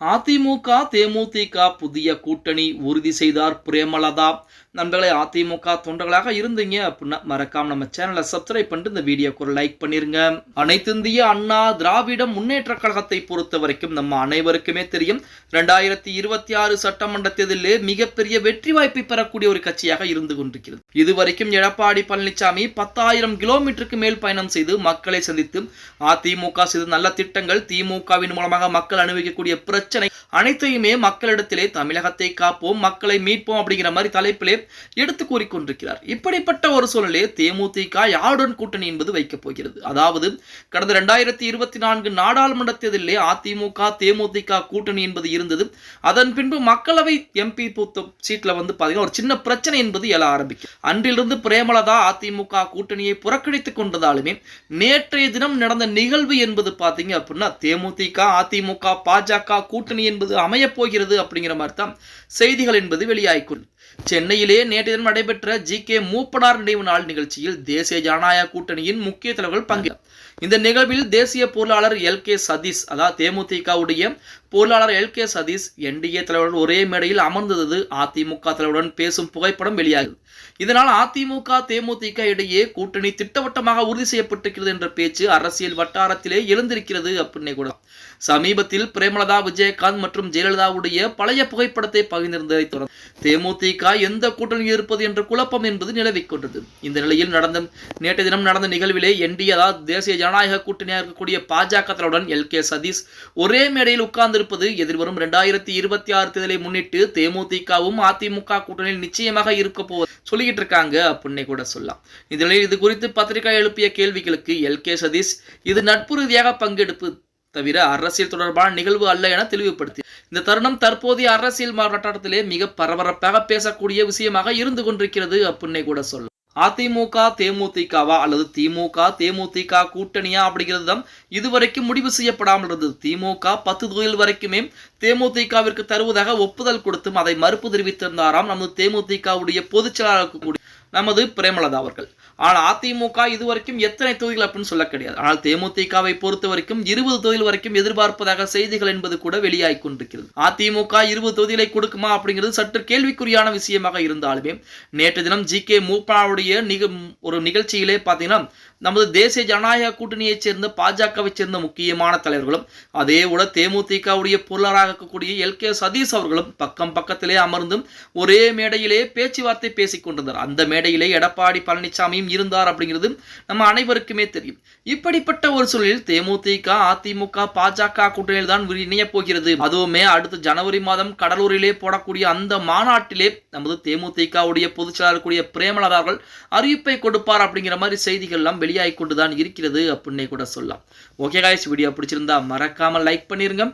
அதிமுக தேமுதிக புதிய கூட்டணி உறுதி செய்தார் பிரேமலதா. நண்பர்களே, அதிமுக தொண்டர்களாக இருந்தீங்க அப்படின்னா மறக்காம நம்ம சேனலை சப்ஸ்கிரைப் பண்ணிட்டு இந்த வீடியோக்கு ஒரு லைக் பண்ணிருங்க. அனைத்து இந்திய அண்ணா திராவிட முன்னேற்ற கழகத்தை பொறுத்த வரைக்கும் நம்ம அனைவருக்குமே தெரியும், 2026 சட்டமன்ற தேர்தலில் மிகப்பெரிய வெற்றி வாய்ப்பை பெறக்கூடிய ஒரு கட்சியாக இருந்து கொண்டிருக்கிறது. இதுவரைக்கும் எடப்பாடி பழனிசாமி 10,000 கிலோமீட்டருக்கு மேல் பயணம் செய்து மக்களை சந்தித்து அதிமுக செய்த நல்ல திட்டங்கள், திமுகவின் மூலமாக மக்கள் அனுபவிக்கக்கூடிய பிரச்சனை அனைத்தையுமே மக்களிடத்திலே தமிழகத்தை காப்போம், மக்களை மீட்போம் அப்படிங்கிற மாதிரி தலைப்பிலே எடுத்து கூறிக்கொண்டிருக்கிறார். இப்படிப்பட்ட ஒரு சூழலிலே தேமுதிக யாருடன் கூட்டணி என்பது வைக்கப் போகிறது. அதாவது கடந்த 2024 நாடாளுமன்ற தேர்தலிலே அதிமுக தேமுதிக கூட்டணி என்பது இருந்தது. அதன் பின்பு மக்களவை எம்பி சீட்ல பாத்தீங்கன்னா ஒரு சின்ன பிரச்சனை என்பது எழ ஆரம்பிக்கும். அன்றிலிருந்து பிரேமலதா அதிமுக கூட்டணியை புறக்கணித்துக் கொண்டதாலுமே நேற்றைய தினம் நடந்த நிகழ்வு என்பது பாத்தீங்க அப்படின்னா தேமுதிக அதிமுக பாஜக கூட்டணி என்பது அமையப் போகிறது அப்படிங்கிற மாதிரி தான் செய்திகள் என்பது வெளியாகிக்கொண்டு சென்னையிலே நேற்று தினம் நடைபெற்ற ஜி.கே. மூப்பனார் நினைவு நாள் நிகழ்ச்சியில் தேசிய ஜனநாயக கூட்டணியின் முக்கிய தலைவர்கள் பங்கேற்றார். இந்த நிகழ்வில் தேசிய பொருளாளர் எல்.கே. சதீஷ், அதாவது தேமுதிகவுடைய பொருளாளர் எல்.கே. சதீஷ் என்டிஏ தலைவர்கள் ஒரே மேடையில் அமர்ந்தது அதிமுக தலைவருடன் பேசும் புகைப்படம் வெளியாகிறது. இதனால் அதிமுக தேமுதிக இடையே கூட்டணி திட்டவட்டமாக உறுதி செய்யப்பட்டிருக்கிறது என்ற பேச்சு அரசியல் வட்டாரத்திலே எழுந்திருக்கிறது அப்படின்னு கூட. சமீபத்தில் பிரேமலதா, விஜயகாந்த் மற்றும் ஜெயலலிதாவுடைய பழைய புகைப்படத்தை பகிர்ந்திருந்ததை தொடர்ந்து தேமுதிக எந்த கூட்டணியில் இருப்பது என்ற குழப்பம் என்பது நிலவிக் கொண்டது. இந்த நிலையில் நேற்று தினம் நடந்த நிகழ்விலே என்டிஏ, அதாவது தேசிய ஜனநாயக கூட்டணியாக இருக்கக்கூடிய பாஜக தலைவருடன் எல்.கே. சதீஷ் ஒரே மேடையில் உட்கார்ந்திருப்பது எதிர்வரும் 2026 தேர்தலை முன்னிட்டு தேமுதிகவும் அதிமுக கூட்டணியில் நிச்சயமாக இருக்க போவது சொல்லிக்கிட்டு இருக்காங்க அப்படின்னு கூட சொல்லலாம். இந்த நிலையில் இது குறித்து பத்திரிகை எழுப்பிய கேள்விகளுக்கு எல்.கே. சதீஷ் இது நட்பு ரீதியாக பங்கெடுப்பு தவிர அரசியல் தொடர்பான நிகழ்வு அல்ல என தெளிவுபடுத்தி, இந்த தருணம் தற்போதைய அரசியல் வட்டாரத்திலே மிக பரபரப்பாக பேசக்கூடிய விஷயமாக இருந்து கொண்டிருக்கிறது அப்படின்னு கூட சொல்லலாம். அதிமுக தேமுதிகவா அல்லது திமுக தேமுதிக கூட்டணியா அப்படிங்கிறது தான் இதுவரைக்கும் முடிவு செய்யப்படாமல் இருந்தது. திமுக 10 தொகுதிகள் வரைக்குமே தேமுதிகவிற்கு தருவதாக ஒப்புதல் கொடுத்தும் அதை மறுப்பு தெரிவித்திருந்தாராம் நமது தேமுதிகவுடைய பொதுச் செயலாளருக்கு கூடிய நமது பிரேமலதா அவர்கள். ஆனால் அதிமுக இதுவரைக்கும் எத்தனை தொகுதிகள் அப்படின்னு சொல்ல கிடையாது. ஆனால் தேமுதிகவை பொறுத்த வரைக்கும் 20 தொகுதிகள் வரைக்கும் எதிர்பார்ப்பதாக செய்திகள் என்பது கூட வெளியாகி கொண்டிருக்கிறது. அதிமுக 20 தொகுதிகளை கொடுக்குமா அப்படிங்கிறது சற்று கேள்விக்குறியான விஷயமாக இருந்தாலுமே நேற்று தினம் ஜி.கே. மூப்பனாருடைய ஒரு நிகழ்ச்சியிலே பார்த்தீங்கன்னா நமது தேசிய ஜனநாயக கூட்டணியைச் சேர்ந்த பாஜகவை சேர்ந்த முக்கியமான தலைவர்களும் அதே விட தேமுதிகவுடைய பொருளாளராக இருக்கக்கூடிய எல்.கே. சதீஷ் அவர்களும் பக்கத்திலே அமர்ந்தும் ஒரே மேடையிலே பேச்சுவார்த்தை பேசிக் கொண்டிருந்தார். அந்த மேடையிலே எடப்பாடி பழனிசாமியும் இருந்தார் அப்படிங்கிறது நம்ம அனைவருக்குமே தெரியும். இப்படிப்பட்ட ஒரு சூழலில் தேமுதிக அதிமுக பாஜக கூட்டணியில் தான் இணைய போகிறது. அதுவுமே அடுத்த ஜனவரி மாதம் கடலூரிலே போடக்கூடிய அந்த மாநாட்டிலே நமது தேமுதிகவுடைய பொதுச் செயலாளர் கூடிய பிரேமலதா அவர்கள் அறிவிப்பை கொடுப்பார் அப்படிங்கிற மாதிரி செய்திகள் எல்லாம் வெளியாகி கொண்டுதான் இருக்கிறது அப்படின்னு கூட சொல்லலாம். ஓகே गाइस, வீடியோ பிடிச்சிருந்தா மறக்காம லைக் பண்ணிருங்க.